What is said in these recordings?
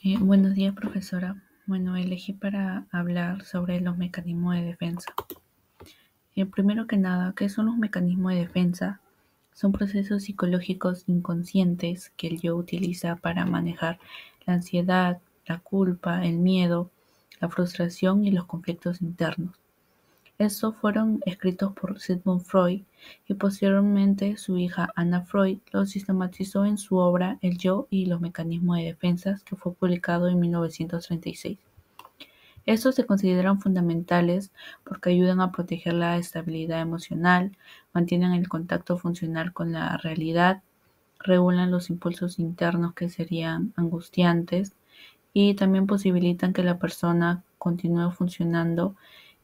Buenos días, profesora. Bueno, elegí para hablar sobre los mecanismos de defensa. Primero que nada, ¿qué son los mecanismos de defensa? Son procesos psicológicos inconscientes que el yo utiliza para manejar la ansiedad, la culpa, el miedo, la frustración y los conflictos internos. Estos fueron escritos por Sigmund Freud y posteriormente su hija Anna Freud los sistematizó en su obra El yo y los mecanismos de defensa, que fue publicado en 1936. Estos se consideran fundamentales porque ayudan a proteger la estabilidad emocional, mantienen el contacto funcional con la realidad, regulan los impulsos internos que serían angustiantes y también posibilitan que la persona continúe funcionando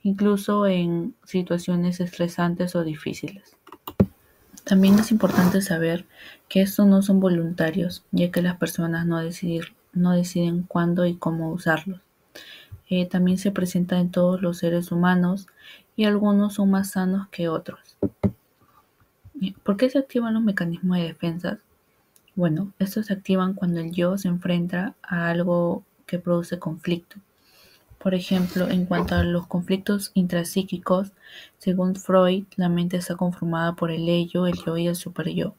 incluso en situaciones estresantes o difíciles. También es importante saber que estos no son voluntarios, ya que las personas no deciden cuándo y cómo usarlos. También se presenta en todos los seres humanos y algunos son más sanos que otros. ¿Por qué se activan los mecanismos de defensa? Bueno, estos se activan cuando el yo se enfrenta a algo que produce conflicto. Por ejemplo, en cuanto a los conflictos intrapsíquicos, según Freud, la mente está conformada por el ello, el yo y el superyo.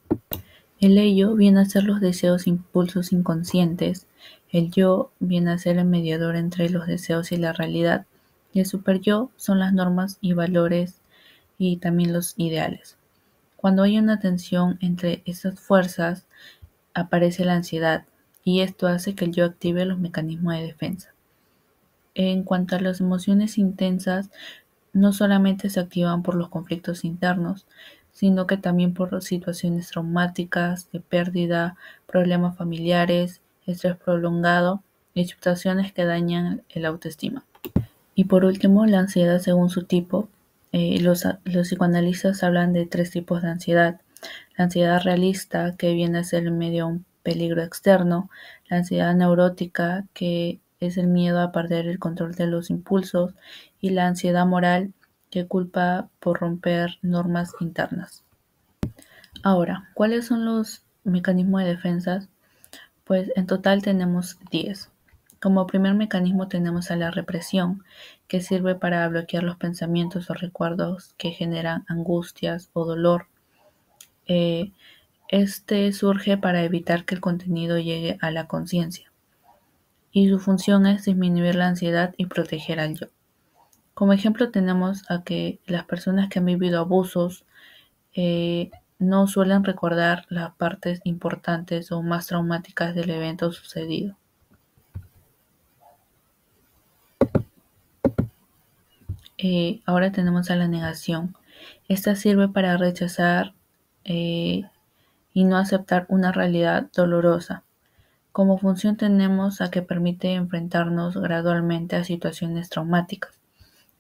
El ello viene a ser los deseos e impulsos inconscientes, el yo viene a ser el mediador entre los deseos y la realidad, y el superyo son las normas y valores y también los ideales. Cuando hay una tensión entre estas fuerzas, aparece la ansiedad, y esto hace que el yo active los mecanismos de defensa. En cuanto a las emociones intensas, no solamente se activan por los conflictos internos, sino que también por situaciones traumáticas, de pérdida, problemas familiares, estrés prolongado y situaciones que dañan el autoestima. Y por último, la ansiedad según su tipo. Los psicoanalistas hablan de 3 tipos de ansiedad. La ansiedad realista, que viene a ser en medio a un peligro externo. La ansiedad neurótica, que es el miedo a perder el control de los impulsos. Y la ansiedad moral, que culpa por romper normas internas. Ahora, ¿cuáles son los mecanismos de defensa? Pues en total tenemos 10. Como primer mecanismo tenemos a la represión, que sirve para bloquear los pensamientos o recuerdos que generan angustias o dolor. Eh, Este surge para evitar que el contenido llegue a la conciencia, y su función es disminuir la ansiedad y proteger al yo. Como ejemplo tenemos a que las personas que han vivido abusos eh, no suelen recordar las partes importantes o más traumáticas del evento sucedido. Ahora tenemos a la negación. Esta sirve para rechazar eh, y no aceptar una realidad dolorosa. Como función tenemos a que permite enfrentarnos gradualmente a situaciones traumáticas.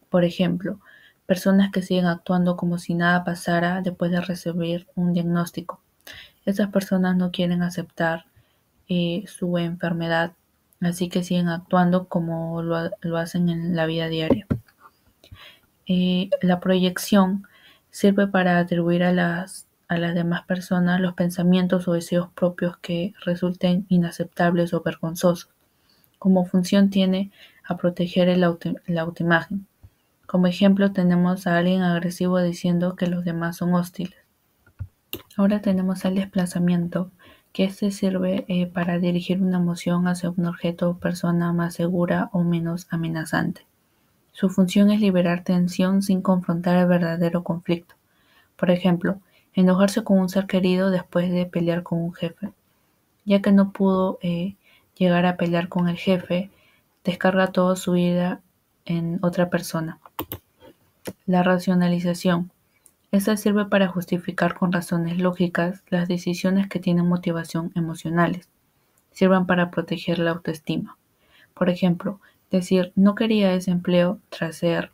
Por ejemplo, personas que siguen actuando como si nada pasara después de recibir un diagnóstico. Estas personas no quieren aceptar su enfermedad, así que siguen actuando como lo hacen en la vida diaria. La proyección sirve para atribuir a las demás personas los pensamientos o deseos propios que resulten inaceptables o vergonzosos. Como función tiene a proteger la autoimagen. Como ejemplo tenemos a alguien agresivo diciendo que los demás son hostiles. Ahora tenemos al desplazamiento, que este sirve para dirigir una emoción hacia un objeto o persona más segura o menos amenazante. Su función es liberar tensión sin confrontar el verdadero conflicto. Por ejemplo, enojarse con un ser querido después de pelear con un jefe. Ya que no pudo llegar a pelear con el jefe, descarga toda su ira en otra persona. La racionalización. Esta sirve para justificar con razones lógicas las decisiones que tienen motivación emocionales. Sirven para proteger la autoestima. Por ejemplo, decir no quería ese empleo tras ser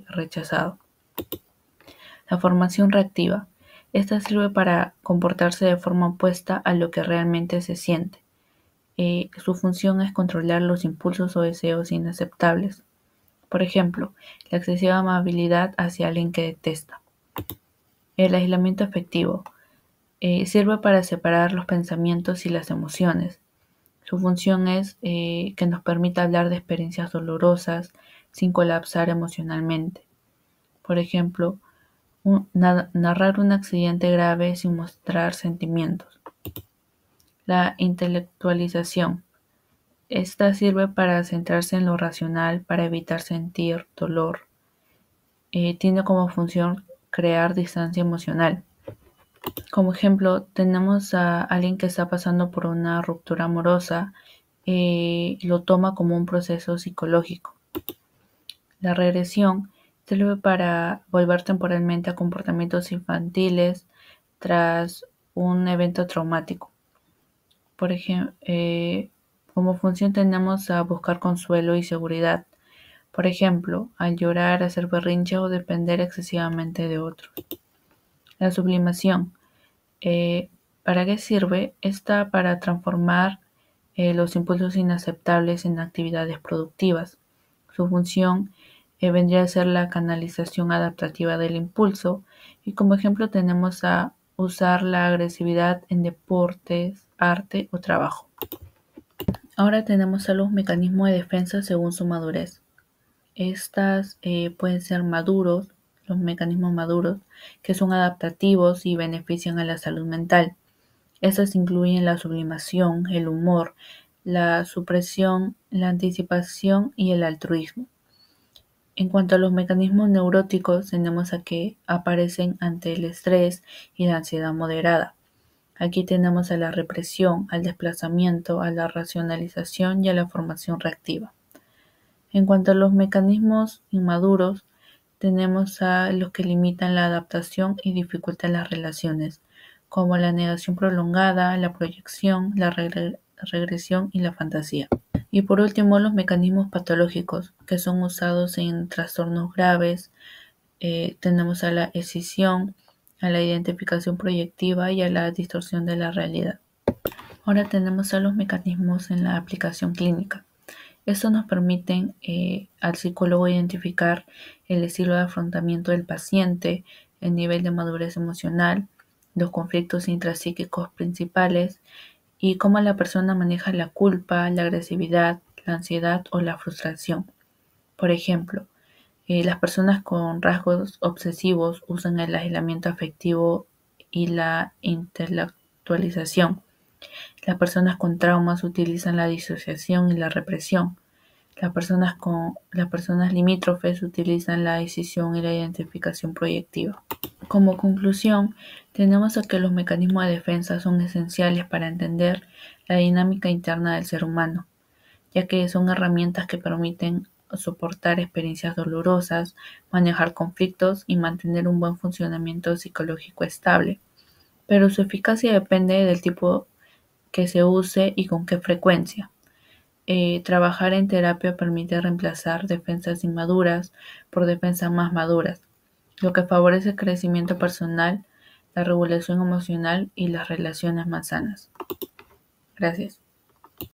rechazado. La formación reactiva. Esta sirve para comportarse de forma opuesta a lo que realmente se siente. Su función es controlar los impulsos o deseos inaceptables. Por ejemplo, la excesiva amabilidad hacia alguien que detesta. El aislamiento afectivo. Sirve para separar los pensamientos y las emociones. Su función es que nos permita hablar de experiencias dolorosas sin colapsar emocionalmente. Por ejemplo, narrar un accidente grave sin mostrar sentimientos. La intelectualización. Esta sirve para centrarse en lo racional, para evitar sentir dolor. Tiene como función crear distancia emocional. Como ejemplo, tenemos a alguien que está pasando por una ruptura amorosa, lo toma como un proceso psicológico. La regresión sirve para volver temporalmente a comportamientos infantiles tras un evento traumático. Por ejemplo, como función tenemos a buscar consuelo y seguridad. Por ejemplo, al llorar, hacer berrinche o depender excesivamente de otros. La sublimación. ¿Para qué sirve? Está para transformar los impulsos inaceptables en actividades productivas. Su función vendría a ser la canalización adaptativa del impulso y como ejemplo tenemos a usar la agresividad en deportes, arte o trabajo. Ahora tenemos a los mecanismos de defensa según su madurez. Estas pueden ser maduros, los mecanismos maduros, que son adaptativos y benefician a la salud mental. Estas incluyen la sublimación, el humor, la supresión, la anticipación y el altruismo. En cuanto a los mecanismos neuróticos, tenemos a que aparecen ante el estrés y la ansiedad moderada. Aquí tenemos a la represión, al desplazamiento, a la racionalización y a la formación reactiva. En cuanto a los mecanismos inmaduros, tenemos a los que limitan la adaptación y dificultan las relaciones, como la negación prolongada, la proyección, la regresión y la fantasía. Y por último, los mecanismos patológicos, que son usados en trastornos graves. Tenemos a la escisión, a la identificación proyectiva y a la distorsión de la realidad. Ahora tenemos a los mecanismos en la aplicación clínica. Esto nos permite al psicólogo identificar el estilo de afrontamiento del paciente, el nivel de madurez emocional, los conflictos intrapsíquicos principales y cómo la persona maneja la culpa, la agresividad, la ansiedad o la frustración. Por ejemplo, las personas con rasgos obsesivos usan el aislamiento afectivo y la intelectualización. Las personas con traumas utilizan la disociación y la represión. Las personas limítrofes utilizan la decisión y la identificación proyectiva. Como conclusión, tenemos a que los mecanismos de defensa son esenciales para entender la dinámica interna del ser humano, ya que son herramientas que permiten soportar experiencias dolorosas, manejar conflictos y mantener un buen funcionamiento psicológico estable. Pero su eficacia depende del tipo que se use y con qué frecuencia. Trabajar en terapia permite reemplazar defensas inmaduras por defensas más maduras, lo que favorece el crecimiento personal, la regulación emocional y las relaciones más sanas. Gracias.